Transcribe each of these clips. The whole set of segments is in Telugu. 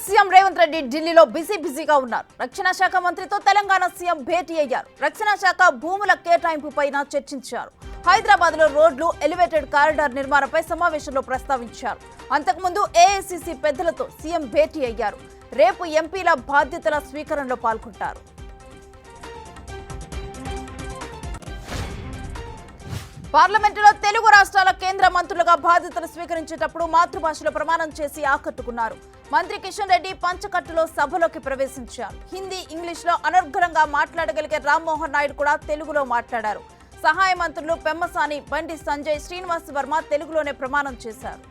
సీఎం రేవంత్ రెడ్డి ఢిల్లీలో బిజీగా ఉన్నారు. రక్షణ శాఖ మంత్రితో తెలంగాణ సీఎం భేటీ అయ్యారు. రక్షణ శాఖ భూముల కేటాయింపుపైన చర్చించారు. హైదరాబాద్ లో రోడ్లు, ఎలివేటెడ్ కారిడార్ నిర్మాణంపై సమావేశంలో ప్రస్తావించారు. అంతకుముందు ఏఐసీసీ పెద్దలతో సీఎం భేటీ అయ్యారు. రేపు ఎంపీల బాధ్యతల స్వీకరణలో పాల్గొంటారు. పార్లమెంటులో తెలుగు రాష్ట్రాల కేంద్ర మంత్రులుగా బాధ్యతలు స్వీకరించేటప్పుడు మాతృభాషలో ప్రమాణం చేసి ఆకట్టుకున్నారు. మంత్రి కిషన్ రెడ్డి పంచకట్టులో సభలోకి ప్రవేశించారు. హిందీ, ఇంగ్లీష్లో అనర్గళంగా మాట్లాడగలిగే రామ్మోహన్ నాయుడు కూడా తెలుగులో మాట్లాడారు. సహాయ మంత్రులు పెమ్మసాని, బండి సంజయ్, శ్రీనివాస్ వర్మ తెలుగులోనే ప్రమాణం చేశారు.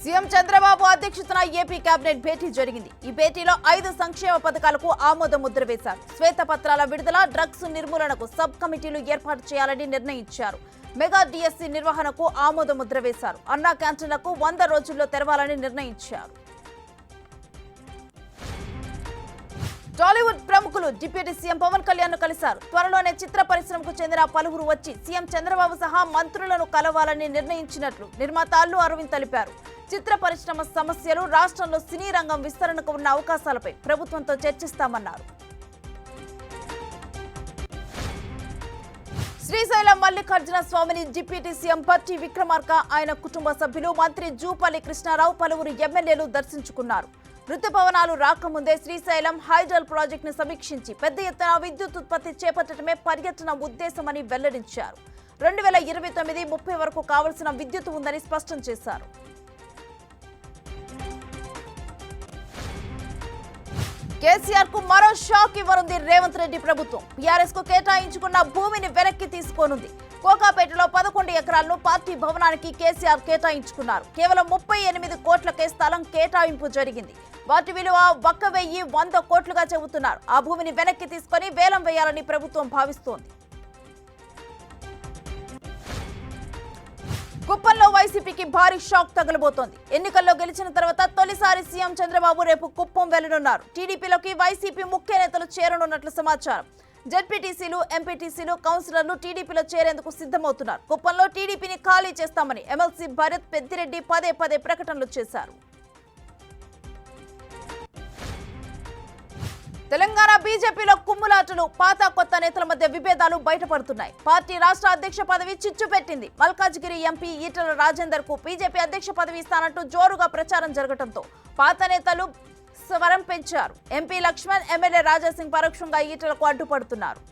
సీఎం చంద్రబాబు అధ్యక్షతన ఏపీ కేబినెట్ భేటీ జరిగింది. ఈ భేటీలో 5 సంక్షేమ పథకాలకు ఆమోద ముద్ర వేశారు. శ్వేతపత్రాల విడుదల, డ్రగ్స్ నిర్మూలనకు సబ్ కమిటీలు ఏర్పాటు చేయాలని నిర్ణయించారు. మెగా డిఎస్సీ నిర్వహణకు ఆమోద ముద్ర వేశారు. అన్నా క్యాంటీన్లకు 100 రోజుల్లో తెరవాలని నిర్ణయించారు. టాలీవుడ్ ప్రముఖులు డిప్యూటీ సీఎం పవన్ కళ్యాణ్ ను కలిశారు. త్వరలోనే చిత్ర పరిశ్రమకు చెందిన పలువురు వచ్చి సీఎం చంద్రబాబు సహా మంత్రులను కలవాలని నిర్ణయించినట్లు నిర్మాత అల్లు అరవింద్ తెలిపారు. చిత్ర పరిశ్రమ సమస్యలు, రాష్ట్రంలో సినీ రంగం విస్తరణకు ఉన్న అవకాశాలపై ప్రభుత్వంతో చర్చిస్తామన్నారు. శ్రీశైలం మల్లికార్జున స్వామిని డిప్యూటీ సీఎం భట్టి విక్రమార్క, ఆయన కుటుంబ సభ్యులు, మంత్రి జూపల్లి కృష్ణారావు, పలువురు ఎమ్మెల్యేలు దర్శించుకున్నారు. ఋతుపవనాలు రాకముందే శ్రీశైలం హైడ్రల్ ప్రాజెక్టును సమీక్షించి పెద్ద ఎత్తున విద్యుత్ ఉత్పత్తి చేపట్టడమే పర్యటన ఉద్దేశమని వెల్లడించారు. 2029-30 వరకు కావలసిన విద్యుత్ ఉందని స్పష్టం చేశారు. కేసీఆర్ కు మరో షాక్ ఇవ్వనుంది రేవంత్ రెడ్డి ప్రభుత్వం. బీఆర్ఎస్ కు కేటాయించుకున్న భూమిని వెనక్కి తీసుకోనుంది. కోకాపేటలో 11 ఎకరాలను పార్టీ భవనానికి కేసీఆర్ కేటాయించుకున్నారు. కేవలం 38 కోట్లకే స్థలం కేటాయింపు జరిగింది. వాటి విలువ 1,100 కోట్లుగా చెబుతున్నారు. ఆ భూమిని వెనక్కి తీసుకొని వేలం వేయాలని ప్రభుత్వం భావిస్తోంది. కుప్పంలో వైసీపీకి భారీ షాక్ తగలబోతోంది. ఎన్నికల్లో గెలిచిన తర్వాత తొలిసారి సీఎం చంద్రబాబు రేపు కుప్పం వెళ్లనున్నారు. టీడీపీలోకి వైసీపీ ముఖ్య నేతలు చేరనున్నట్లు సమాచారం. జెడ్పీటీసీలు, ఎంపీటీసీలు, కౌన్సిలర్లు టీడీపీలో చేరేందుకు సిద్ధమవుతున్నారు. కుప్పంలో టీడీపీని ఖాళీ చేస్తామని ఎమ్మెల్సీ భరత్ పెద్దిరెడ్డి పదే ప్రకటనలు చేశారు. తెలంగాణ బీజేపీలో కుమ్ములాటలు, పాత కొత్త నేతల మధ్య విభేదాలు బయటపడుతున్నాయి. పార్టీ రాష్ట్ర అధ్యక్ష పదవి చిచ్చు పెట్టింది. మల్కాజ్గిరి ఎంపీ ఈటల రాజేందర్ కు బీజేపీ అధ్యక్ష పదవి ఇస్తానంటూ జోరుగా ప్రచారం జరగడంతో పాత నేతలు స్వరం పెంచారు. ఎంపీ లక్ష్మణ్, ఎమ్మెల్యే రాజాసింగ్ పరోక్షంగా ఈటలకు అడ్డుపడుతున్నారు.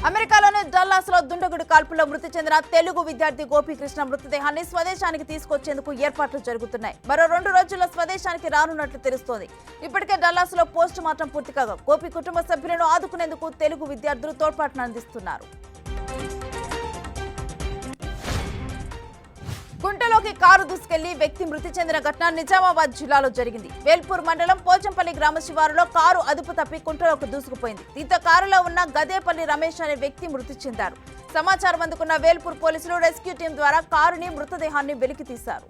అమెరికాలోని డల్లాస్ లో దుండగుడి కాల్పుల్లో మృతి చెందిన తెలుగు విద్యార్థి గోపీకృష్ణ మృతదేహాన్ని స్వదేశానికి తీసుకొచ్చేందుకు ఏర్పాట్లు జరుగుతున్నాయి. మరో 2 రోజుల్లో స్వదేశానికి రానున్నట్లు తెలుస్తోంది. ఇప్పటికే డల్లాస్ లో పోస్ట్ మార్టం పూర్తి కాగా గోపి కుటుంబ సభ్యులను ఆదుకునేందుకు తెలుగు విద్యార్థులు తోడ్పాటును అందిస్తున్నారు. గుంటలోకి కారు దూసుకెళ్లి వ్యక్తి మృతి చెందిన ఘటన నిజామాబాద్ జిల్లాలో జరిగింది. వేల్పూర్ మండలం పోచంపల్లి గ్రామ శివారులో కారు అదుపు తప్పి కుంటలోకి దూసుకుపోయింది. దీంతో కారులో ఉన్న గదేపల్లి రమేష్ అనే వ్యక్తి మృతి చెందారు. సమాచారం అందుకున్న వేల్పూర్ పోలీసులు రెస్క్యూ టీం ద్వారా కారుని, మృతదేహాన్ని వెలికి తీశారు.